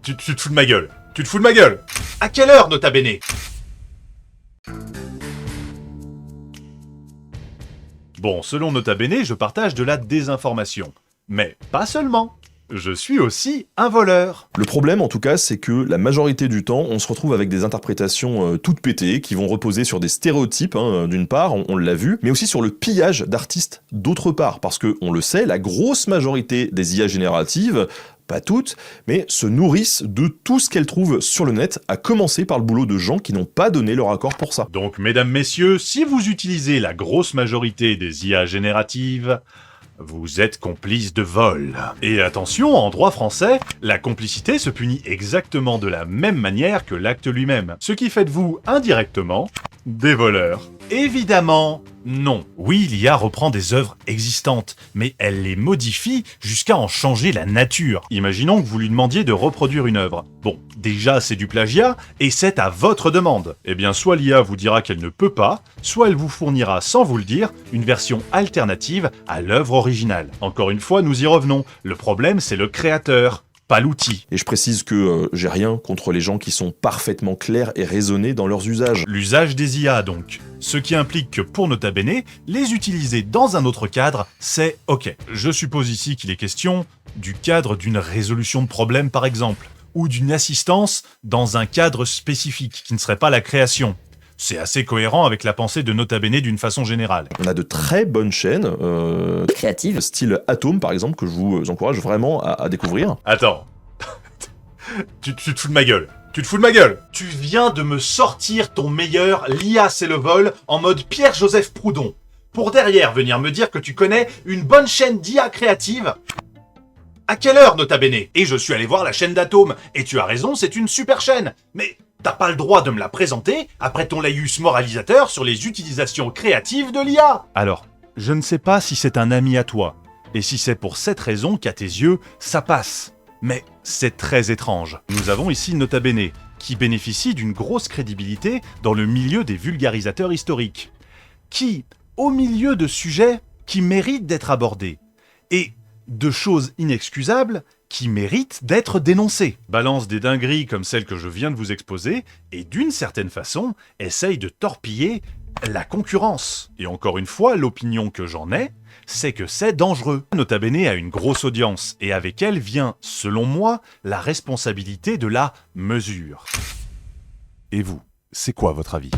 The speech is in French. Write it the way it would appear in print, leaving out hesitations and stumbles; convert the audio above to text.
Tu te fous de ma gueule. Tu te fous de ma gueule. À quelle heure, nota bene? Bon, selon Nota Bene, je partage de la désinformation. Mais pas seulement. Je suis aussi un voleur. Le problème, en tout cas, c'est que la majorité du temps, on se retrouve avec des interprétations toutes pétées, qui vont reposer sur des stéréotypes, d'une part, on l'a vu, mais aussi sur le pillage d'artistes, d'autre part. Parce que, on le sait, la grosse majorité des IA génératives, pas toutes, mais se nourrissent de tout ce qu'elles trouvent sur le net, à commencer par le boulot de gens qui n'ont pas donné leur accord pour ça. Donc, mesdames, messieurs, si vous utilisez la grosse majorité des IA génératives, vous êtes complice de vol. Et attention, en droit français, la complicité se punit exactement de la même manière que l'acte lui-même. Ce qui fait de vous, indirectement, des voleurs. Évidemment, non. Oui, l'IA reprend des œuvres existantes, mais elle les modifie jusqu'à en changer la nature. Imaginons que vous lui demandiez de reproduire une œuvre. Bon, déjà c'est du plagiat, et c'est à votre demande. Eh bien, soit l'IA vous dira qu'elle ne peut pas, soit elle vous fournira, sans vous le dire, une version alternative à l'œuvre originale. Encore une fois, nous y revenons. Le problème, c'est le créateur, pas l'outil. Et je précise que j'ai rien contre les gens qui sont parfaitement clairs et raisonnés dans leurs usages. L'usage des IA, donc. Ce qui implique que, pour Nota Bene, les utiliser dans un autre cadre, c'est OK. Je suppose ici qu'il est question du cadre d'une résolution de problème, par exemple, ou d'une assistance dans un cadre spécifique, qui ne serait pas la création. C'est assez cohérent avec la pensée de Nota Bene d'une façon générale. On a de très bonnes chaînes créatives, style Atom par exemple, que je vous encourage vraiment à découvrir. Attends. tu te fous de ma gueule. Tu te fous de ma gueule. Tu viens de me sortir ton meilleur l'IA c'est le vol en mode Pierre-Joseph Proudhon. Pour derrière venir me dire que tu connais une bonne chaîne d'IA créative. À quelle heure, Nota Bene? Et je suis allé voir la chaîne d'Atom. Et tu as raison, c'est une super chaîne. Mais t'as pas le droit de me la présenter après ton laïus moralisateur sur les utilisations créatives de l'IA. Alors, je ne sais pas si c'est un ami à toi, et si c'est pour cette raison qu'à tes yeux, ça passe. Mais c'est très étrange. Nous avons ici Nota Bene, qui bénéficie d'une grosse crédibilité dans le milieu des vulgarisateurs historiques, qui, au milieu de sujets qui méritent d'être abordés, et de choses inexcusables qui méritent d'être dénoncées, balance des dingueries comme celle que je viens de vous exposer, et d'une certaine façon, essaye de torpiller la concurrence. Et encore une fois, l'opinion que j'en ai, c'est que c'est dangereux. Nota Bene a une grosse audience, et avec elle vient, selon moi, la responsabilité de la mesure. Et vous, c'est quoi votre avis ?